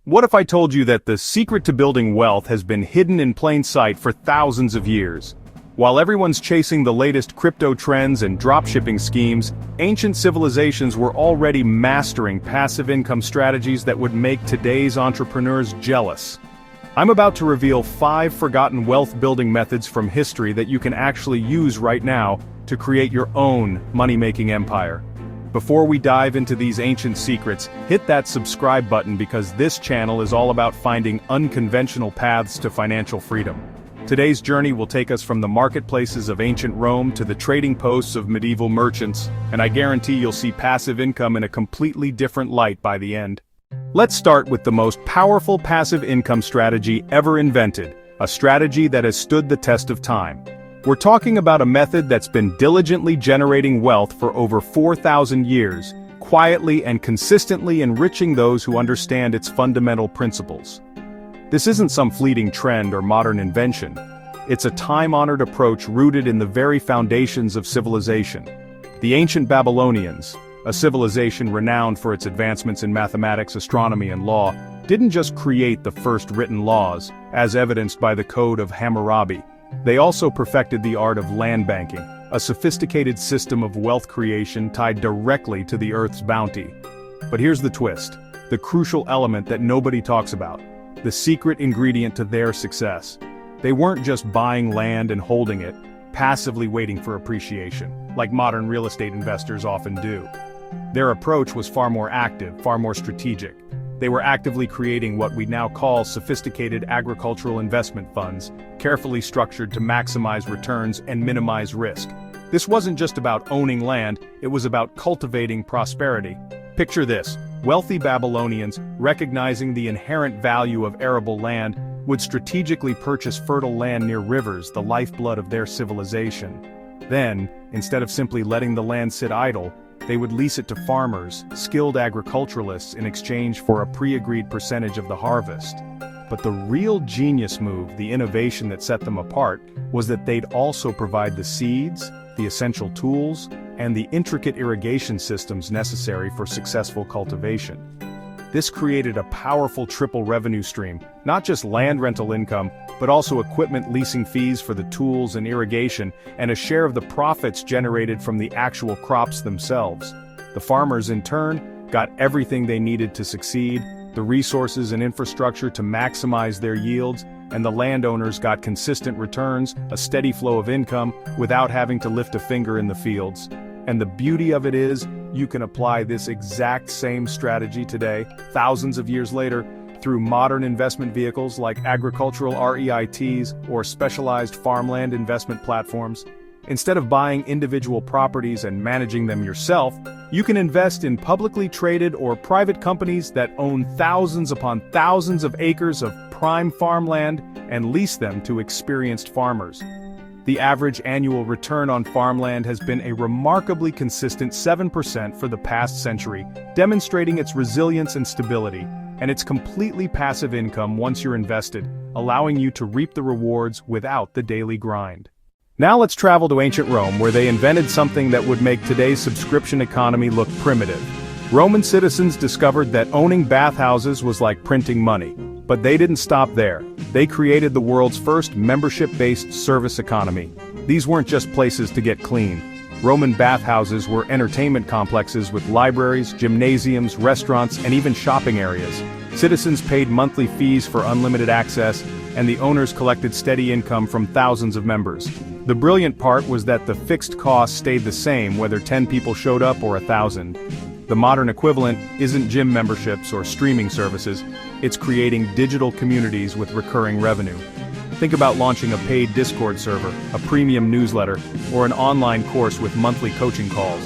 What if I told you that the secret to building wealth has been hidden in plain sight for thousands of years? While everyone's chasing the latest crypto trends and dropshipping schemes, ancient civilizations were already mastering passive income strategies that would make today's entrepreneurs jealous. I'm about to reveal 5 forgotten wealth-building methods from history that you can actually use right now to create your own money-making empire. Before we dive into these ancient secrets, hit that subscribe button because this channel is all about finding unconventional paths to financial freedom. Today's journey will take us from the marketplaces of ancient Rome to the trading posts of medieval merchants, and I guarantee you'll see passive income in a completely different light by the end. Let's start with the most powerful passive income strategy ever invented, a strategy that has stood the test of time. We're talking about a method that's been diligently generating wealth for over 4,000 years, quietly and consistently enriching those who understand its fundamental principles. This isn't some fleeting trend or modern invention. It's a time-honored approach rooted in the very foundations of civilization. The ancient Babylonians, a civilization renowned for its advancements in mathematics, astronomy, and law, didn't just create the first written laws, as evidenced by the Code of Hammurabi. They also perfected the art of land banking, a sophisticated system of wealth creation tied directly to the Earth's bounty. But here's the twist, the crucial element that nobody talks about, the secret ingredient to their success. They weren't just buying land and holding it, passively waiting for appreciation, like modern real estate investors often do. Their approach was far more active, far more strategic. They were actively creating what we now call sophisticated agricultural investment funds, carefully structured to maximize returns and minimize risk. This wasn't just about owning land, it was about cultivating prosperity. Picture this, wealthy Babylonians, recognizing the inherent value of arable land, would strategically purchase fertile land near rivers, the lifeblood of their civilization. Then, instead of simply letting the land sit idle, they would lease it to farmers, skilled agriculturalists in exchange for a pre-agreed percentage of the harvest. But the real genius move, the innovation that set them apart, was that they'd also provide the seeds, the essential tools, and the intricate irrigation systems necessary for successful cultivation. This created a powerful triple revenue stream, not just land rental income, but also equipment leasing fees for the tools and irrigation, and a share of the profits generated from the actual crops themselves. The farmers, in turn, got everything they needed to succeed, the resources and infrastructure to maximize their yields, and the landowners got consistent returns, a steady flow of income, without having to lift a finger in the fields. And the beauty of it is, you can apply this exact same strategy today, thousands of years later, through modern investment vehicles like agricultural REITs or specialized farmland investment platforms. Instead of buying individual properties and managing them yourself, you can invest in publicly traded or private companies that own thousands upon thousands of acres of prime farmland and lease them to experienced farmers. The average annual return on farmland has been a remarkably consistent 7% for the past century, demonstrating its resilience and stability. And it's completely passive income once you're invested, allowing you to reap the rewards without the daily grind. Now let's travel to ancient Rome, where they invented something that would make today's subscription economy look primitive. Roman citizens discovered that owning bathhouses was like printing money. But they didn't stop there. They created the world's first membership-based service economy. These weren't just places to get clean. Roman bathhouses were entertainment complexes with libraries, gymnasiums, restaurants, and even shopping areas. Citizens paid monthly fees for unlimited access, and the owners collected steady income from thousands of members. The brilliant part was that the fixed costs stayed the same whether 10 people showed up or 1,000. The modern equivalent isn't gym memberships or streaming services, it's creating digital communities with recurring revenue. Think about launching a paid Discord server, a premium newsletter, or an online course with monthly coaching calls.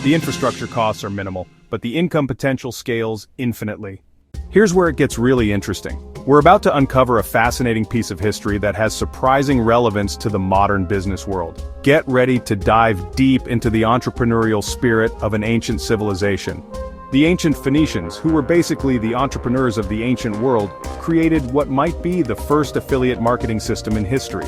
The infrastructure costs are minimal, but the income potential scales infinitely. Here's where it gets really interesting. We're about to uncover a fascinating piece of history that has surprising relevance to the modern business world. Get ready to dive deep into the entrepreneurial spirit of an ancient civilization. The ancient Phoenicians, who were basically the entrepreneurs of the ancient world, created what might be the first affiliate marketing system in history.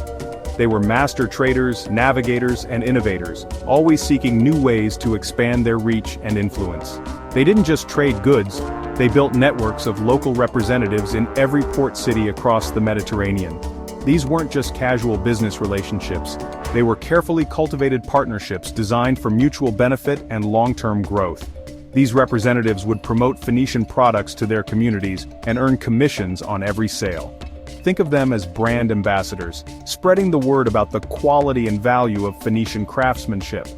They were master traders, navigators, and innovators, always seeking new ways to expand their reach and influence. They didn't just trade goods, They built networks of local representatives in every port city across the Mediterranean. These weren't just casual business relationships, they were carefully cultivated partnerships designed for mutual benefit and long-term growth. These representatives would promote Phoenician products to their communities and earn commissions on every sale. Think of them as brand ambassadors, spreading the word about the quality and value of Phoenician craftsmanship.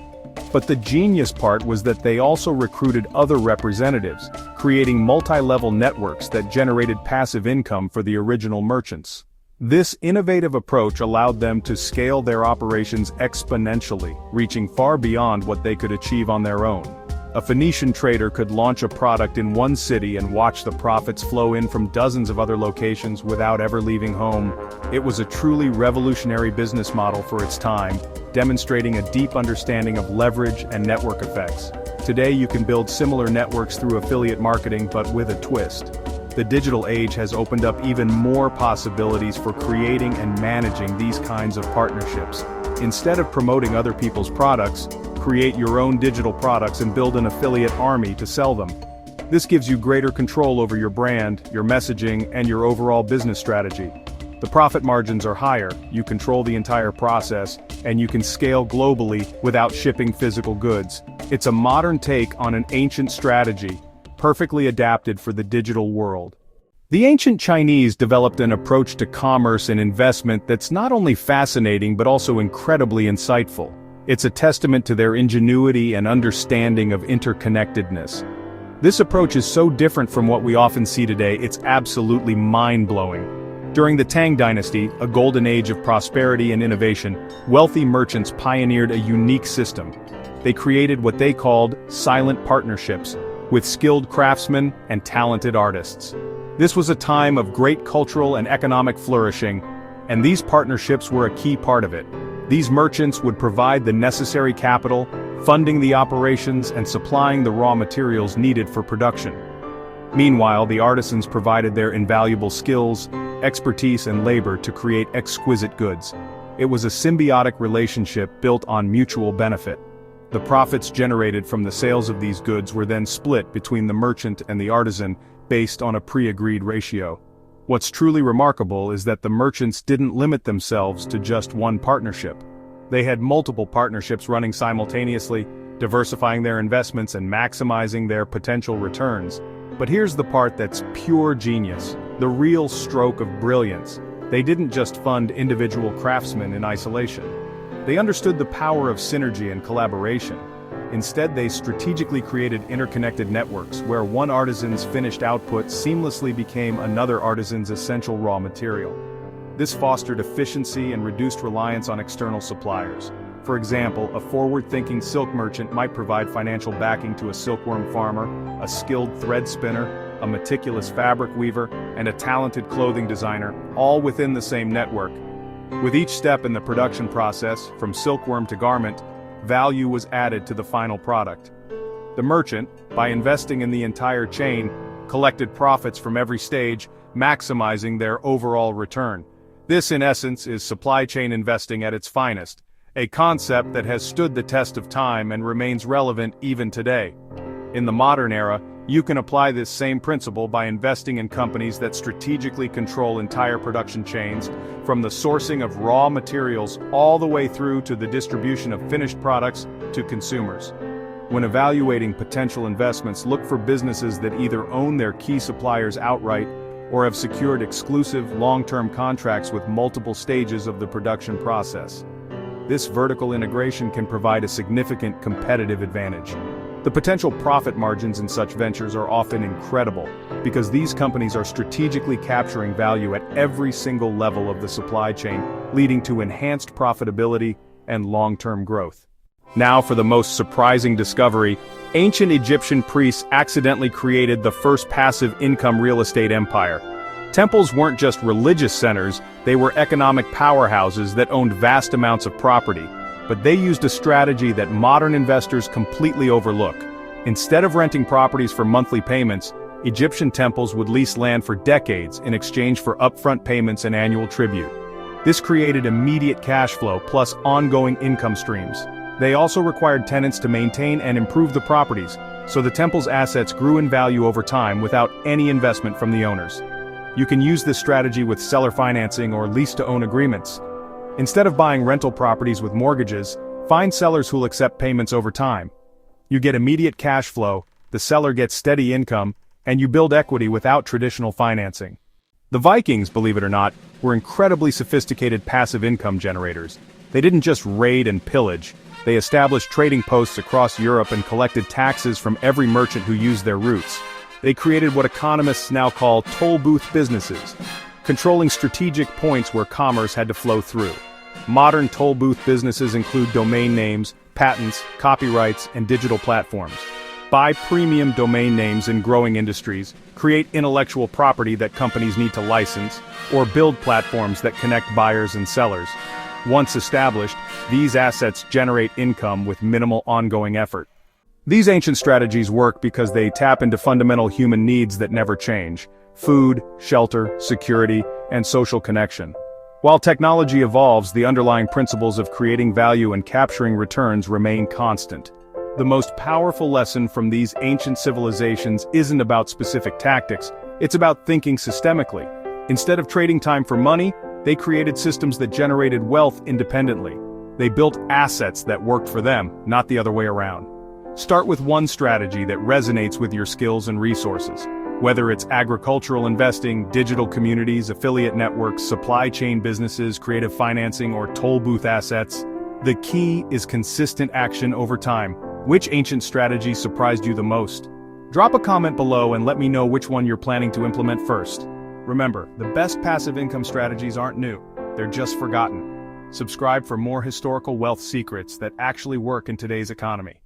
But the genius part was that they also recruited other representatives, creating multi-level networks that generated passive income for the original merchants. This innovative approach allowed them to scale their operations exponentially, reaching far beyond what they could achieve on their own. A Phoenician trader could launch a product in one city and watch the profits flow in from dozens of other locations without ever leaving home. It was a truly revolutionary business model for its time, demonstrating a deep understanding of leverage and network effects. Today you can build similar networks through affiliate marketing, but with a twist. The digital age has opened up even more possibilities for creating and managing these kinds of partnerships. Instead of promoting other people's products, create your own digital products and build an affiliate army to sell them. This gives you greater control over your brand, your messaging, and your overall business strategy. The profit margins are higher, you control the entire process, and you can scale globally without shipping physical goods. It's a modern take on an ancient strategy, perfectly adapted for the digital world. The ancient Chinese developed an approach to commerce and investment that's not only fascinating but also incredibly insightful. It's a testament to their ingenuity and understanding of interconnectedness. This approach is so different from what we often see today, it's absolutely mind-blowing. During the Tang Dynasty, a golden age of prosperity and innovation, wealthy merchants pioneered a unique system. They created what they called silent partnerships, with skilled craftsmen and talented artists. This was a time of great cultural and economic flourishing, and these partnerships were a key part of it. These merchants would provide the necessary capital, funding the operations and supplying the raw materials needed for production. Meanwhile, the artisans provided their invaluable skills, expertise and labor to create exquisite goods. It was a symbiotic relationship built on mutual benefit. The profits generated from the sales of these goods were then split between the merchant and the artisan based on a pre-agreed ratio. What's truly remarkable is that the merchants didn't limit themselves to just one partnership. They had multiple partnerships running simultaneously, diversifying their investments and maximizing their potential returns. But here's the part that's pure genius, the real stroke of brilliance. They didn't just fund individual craftsmen in isolation. They understood the power of synergy and collaboration. Instead, they strategically created interconnected networks where one artisan's finished output seamlessly became another artisan's essential raw material. This fostered efficiency and reduced reliance on external suppliers. For example, a forward-thinking silk merchant might provide financial backing to a silkworm farmer, a skilled thread spinner, a meticulous fabric weaver, and a talented clothing designer, all within the same network. With each step in the production process, from silkworm to garment, value was added to the final product. The merchant, by investing in the entire chain, collected profits from every stage, maximizing their overall return. This, in essence, is supply chain investing at its finest, a concept that has stood the test of time and remains relevant even today. In the modern era, you can apply this same principle by investing in companies that strategically control entire production chains, from the sourcing of raw materials all the way through to the distribution of finished products to consumers. When evaluating potential investments, look for businesses that either own their key suppliers outright or have secured exclusive, long-term contracts with multiple stages of the production process. This vertical integration can provide a significant competitive advantage. The potential profit margins in such ventures are often incredible, because these companies are strategically capturing value at every single level of the supply chain, leading to enhanced profitability and long-term growth. Now for the most surprising discovery: ancient Egyptian priests accidentally created the first passive income real estate empire. Temples weren't just religious centers, they were economic powerhouses that owned vast amounts of property. But they used a strategy that modern investors completely overlook. Instead of renting properties for monthly payments, Egyptian temples would lease land for decades in exchange for upfront payments and annual tribute. This created immediate cash flow plus ongoing income streams. They also required tenants to maintain and improve the properties, so the temple's assets grew in value over time without any investment from the owners. You can use this strategy with seller financing or lease-to-own agreements. Instead of buying rental properties with mortgages, find sellers who'll accept payments over time. You get immediate cash flow, the seller gets steady income, and you build equity without traditional financing. The Vikings, believe it or not, were incredibly sophisticated passive income generators. They didn't just raid and pillage, they established trading posts across Europe and collected taxes from every merchant who used their routes. They created what economists now call toll booth businesses, controlling strategic points where commerce had to flow through. Modern toll booth businesses include domain names, patents, copyrights, and digital platforms. Buy premium domain names in growing industries, create intellectual property that companies need to license, or build platforms that connect buyers and sellers. Once established, these assets generate income with minimal ongoing effort. These ancient strategies work because they tap into fundamental human needs that never change: food, shelter, security, and social connection. While technology evolves, the underlying principles of creating value and capturing returns remain constant. The most powerful lesson from these ancient civilizations isn't about specific tactics, it's about thinking systemically. Instead of trading time for money, they created systems that generated wealth independently. They built assets that worked for them, not the other way around. Start with one strategy that resonates with your skills and resources. Whether it's agricultural investing, digital communities, affiliate networks, supply chain businesses, creative financing, or toll booth assets, the key is consistent action over time. Which ancient strategy surprised you the most? Drop a comment below and let me know which one you're planning to implement first. Remember, the best passive income strategies aren't new, they're just forgotten. Subscribe for more historical wealth secrets that actually work in today's economy.